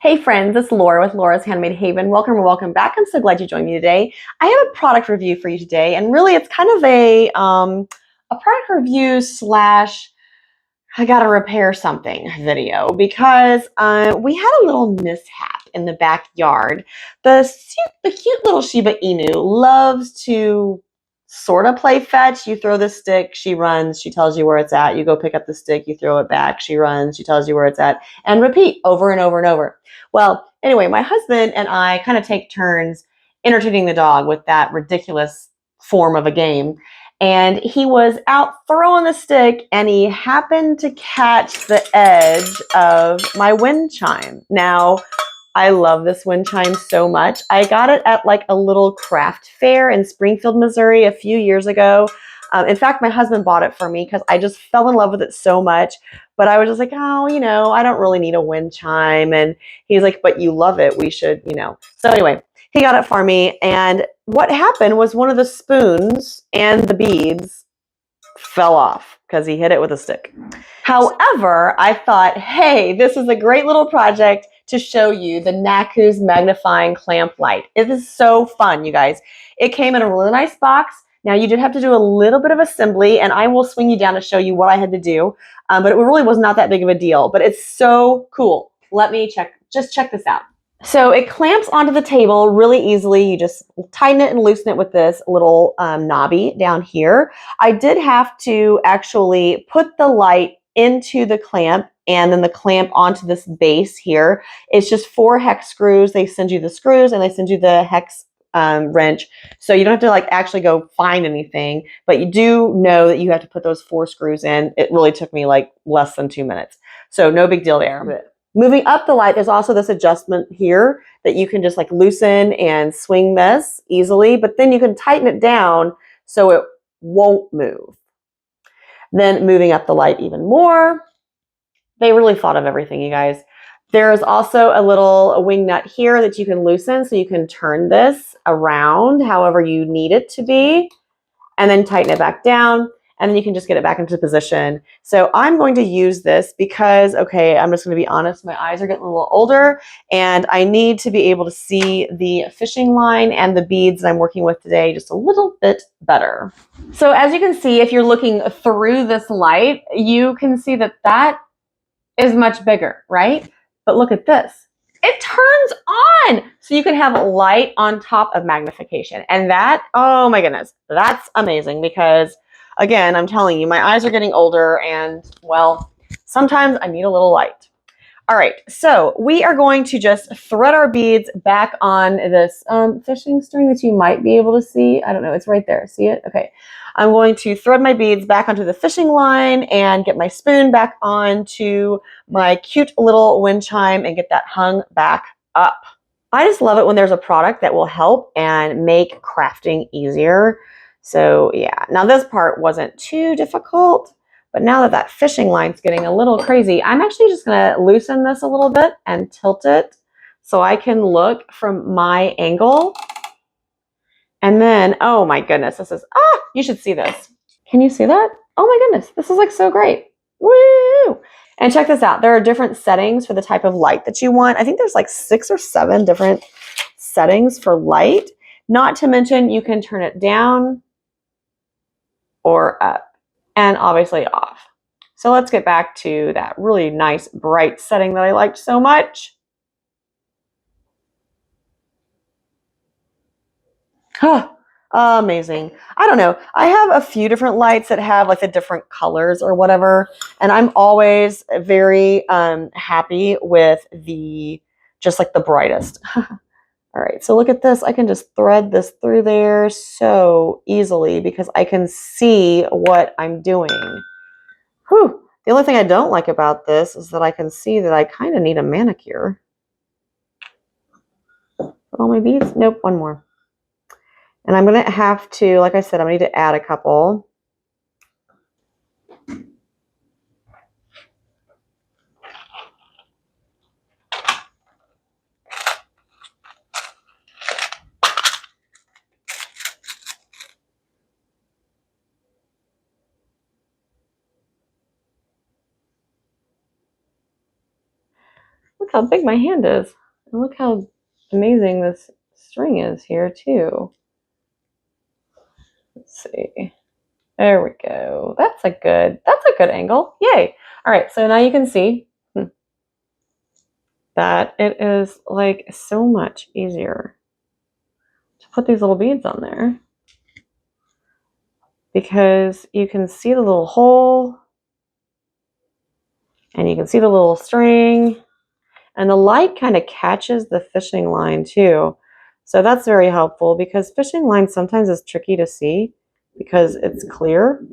Hey friends, it's Laura with Laura's Handmade Haven. Welcome or welcome back. I'm so glad you joined me today. I have a product review for you today, and really it's kind of a product review slash I gotta repair something video because we had a little mishap in the backyard. The cute little Shiba Inu loves to sort of play fetch. You throw the stick, she runs, she tells you where it's at. You go pick up the stick, you throw it back, she runs, she tells you where it's at, and repeat over and over and over. Well, anyway, my husband and I kind of take turns entertaining the dog with that ridiculous form of a game. And he was out throwing the stick and he happened to catch the edge of my wind chime. Now, I love this wind chime so much. I got it at like a little craft fair in Springfield, Missouri a few years ago. In fact, my husband bought it for me because I just fell in love with it so much. But I was just like, oh, I don't really need a wind chime. And he's like, but you love it. We should. So anyway, he got it for me. And what happened was one of the spoons and the beads fell off because he hit it with a stick. However, I thought, hey, this is a great little project to show you the NAKOOS Magnifying Clamp Light. It is so fun, you guys. It came in a really nice box. Now, you did have to do a little bit of assembly, and I will swing you down to show you what I had to do, but it really was not that big of a deal, but it's so cool. Let me just check this out. So it clamps onto the table really easily. You just tighten it and loosen it with this little knobby down here. I did have to actually put the light into the clamp and then the clamp onto this base here. It's just 4 hex screws. They send you the screws and they send you the hex wrench. So you don't have to like actually go find anything, but you do know that you have to put those 4 screws in. It really took me like less than 2 minutes. So no big deal there. But moving up the light, there's also this adjustment here that you can just like loosen and swing this easily, but then you can tighten it down so it won't move. Then moving up the light even more, they really thought of everything, you guys. There's also a little wing nut here that you can loosen so you can turn this around however you need it to be and then tighten it back down. And then you can just get it back into position. So I'm going to use this because, okay, I'm just going to be honest, my eyes are getting a little older and I need to be able to see the fishing line and the beads that I'm working with today just a little bit better. So as you can see, if you're looking through this light, you can see that that is much bigger, right? But look at this. It turns on so you can have light on top of magnification. And that, oh my goodness, that's amazing because again, I'm telling you, my eyes are getting older and, well, sometimes I need a little light. All right, so we are going to just thread our beads back on this fishing string that you might be able to see. I don't know, it's right there. See it? Okay. I'm going to thread my beads back onto the fishing line and get my spoon back onto my cute little wind chime and get that hung back up. I just love it when there's a product that will help and make crafting easier. So yeah, now this part wasn't too difficult, but now that that fishing line's getting a little crazy, I'm actually just gonna loosen this a little bit and tilt it so I can look from my angle. And then, oh my goodness, this is, you should see this. Can you see that? Oh my goodness, this is like so great. Woo! And check this out. There are different settings for the type of light that you want. I think there's like 6 or 7 different settings for light. Not to mention you can turn it down or up and obviously off. So let's get back to that really nice bright setting that I liked so much. Amazing. I don't know. I have a few different lights that have like the different colors or whatever. And I'm always very happy with just like the brightest. All right, so look at this. I can just thread this through there so easily because I can see what I'm doing. Whew. The only thing I don't like about this is that I can see that I kind of need a manicure. All my beads? Nope, one more. And I'm going to have to, like I said, I'm going to need to add a couple. Look how big my hand is. And look how amazing this string is here too. Let's see. There we go. That's a good angle. Yay. All right, so now you can see that it is like so much easier to put these little beads on there because you can see the little hole and you can see the little string, and the light kind of catches the fishing line too. So that's very helpful because fishing line sometimes is tricky to see because it's clear.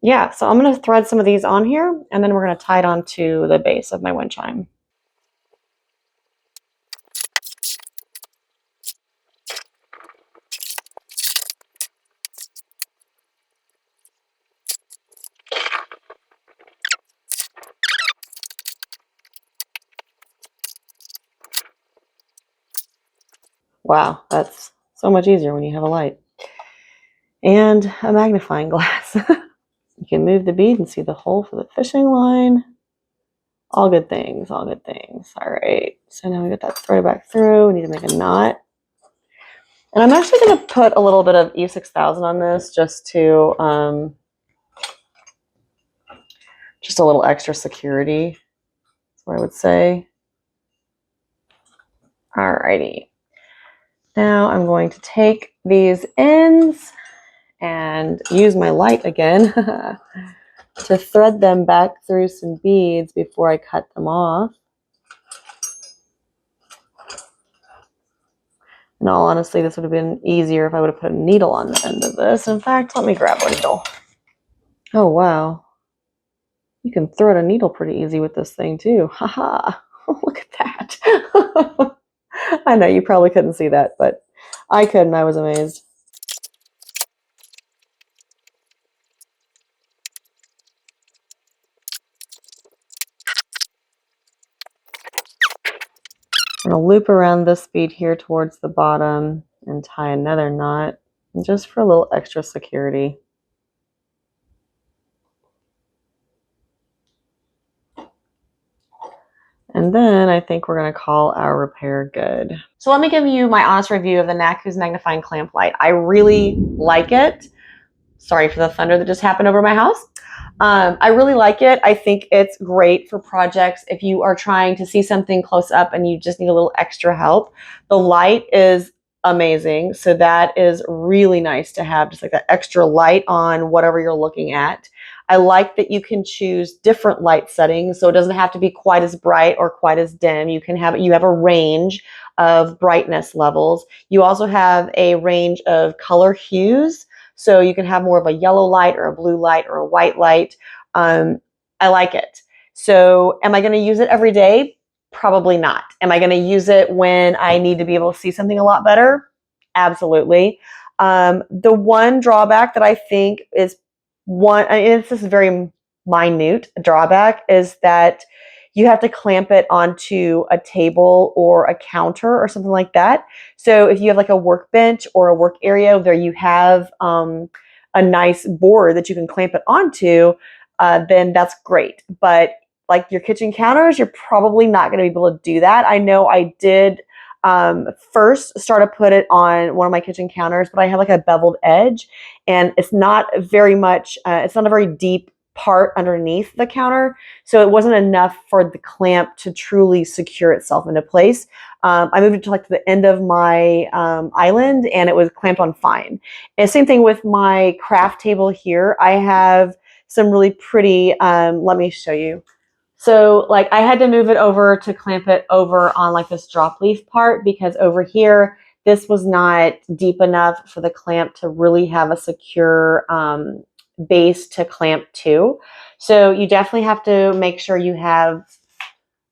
Yeah, so I'm going to thread some of these on here, and then we're going to tie it onto the base of my wind chime. Wow, that's so much easier when you have a light and a magnifying glass. You can move the bead and see the hole for the fishing line. All good things, all good things. All right, so now we got that threaded back through. We need to make a knot. And I'm actually going to put a little bit of E6000 on this just to, just a little extra security, that's what I would say. All righty. Now I'm going to take these ends and use my light again to thread them back through some beads before I cut them off. In all honesty, this would have been easier if I would have put a needle on the end of this. In fact, let me grab a needle. Oh, wow. You can thread a needle pretty easy with this thing too. Haha. Look at that. I know you probably couldn't see that, but I could, and I was amazed. I'm going to loop around this bead here towards the bottom and tie another knot just for a little extra security. And then I think we're going to call our repair good. So let me give you my honest review of the NAKOOS Magnifying Clamp Light. I really like it. Sorry for the thunder that just happened over my house. I really like it. I think it's great for projects if you are trying to see something close up and you just need a little extra help. The light is amazing. So that is really nice to have, just like that extra light on whatever you're looking at. I like that you can choose different light settings, so it doesn't have to be quite as bright or quite as dim. You have a range of brightness levels. You also have a range of color hues. So you can have more of a yellow light or a blue light or a white light. I like it. So am I going to use it every day? Probably not. Am I going to use it when I need to be able to see something a lot better? Absolutely. The one drawback that I think is it's just a very minute drawback, is that you have to clamp it onto a table or a counter or something like that. So if you have like a workbench or a work area where you have a nice board that you can clamp it onto, then that's great. But like your kitchen counters, you're probably not going to be able to do that. I know I did first start to put it on one of my kitchen counters, but I have like a beveled edge, and it's not very much, it's not a very deep part underneath the counter, so it wasn't enough for the clamp to truly secure itself into place. I moved it to like the end of my island, and it was clamped on fine. And same thing with my craft table here. I have some really pretty, let me show you. So like I had to move it over to clamp it over on like this drop leaf part, because over here, this was not deep enough for the clamp to really have a secure base to clamp to. So you definitely have to make sure you have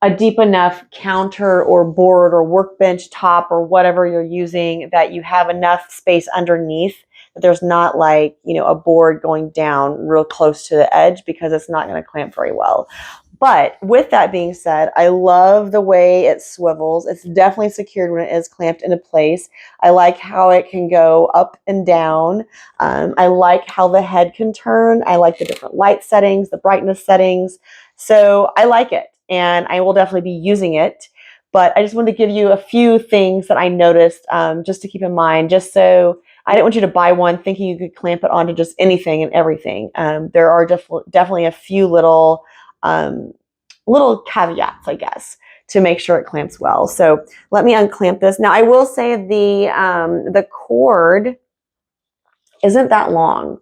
a deep enough counter or board or workbench top or whatever you're using, that you have enough space underneath that there's not like, you know, a board going down real close to the edge, because it's not going to clamp very well. But with that being said, I love the way it swivels. It's definitely secured when it is clamped into place. I like how it can go up and down. I like how the head can turn. I like the different light settings, the brightness settings. So I like it. and I will definitely be using it. But I just wanted to give you a few things that I noticed just to keep in mind, just so I didn't want you to buy one thinking you could clamp it onto just anything and everything. There are definitely a few little caveats, I guess, to make sure it clamps well. So let me unclamp this. Now I will say the cord isn't that long,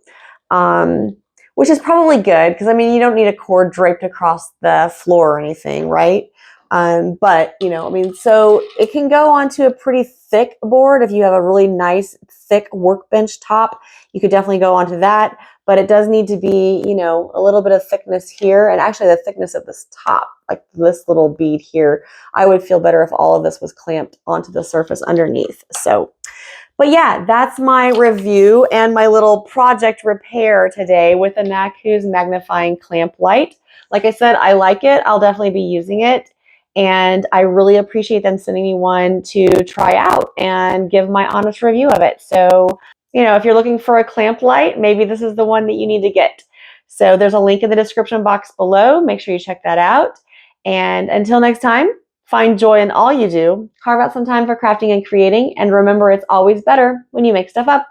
which is probably good because I mean you don't need a cord draped across the floor or anything, right? But you know, I mean, so it can go onto a pretty thick board. If you have a really nice thick workbench top, you could definitely go onto that. But it does need to be, you know, a little bit of thickness here, and actually the thickness of this top, like this little bead here. I would feel better if all of this was clamped onto the surface underneath. So, but yeah, that's my review and my little project repair today with the NAKOOS Magnifying Clamp Light. Like I said, I like it. I'll definitely be using it. And I really appreciate them sending me one to try out and give my honest review of it. So, you know, if you're looking for a clamp light, maybe this is the one that you need to get. So there's a link in the description box below. Make sure you check that out. And until next time, find joy in all you do. Carve out some time for crafting and creating. And remember, it's always better when you make stuff up.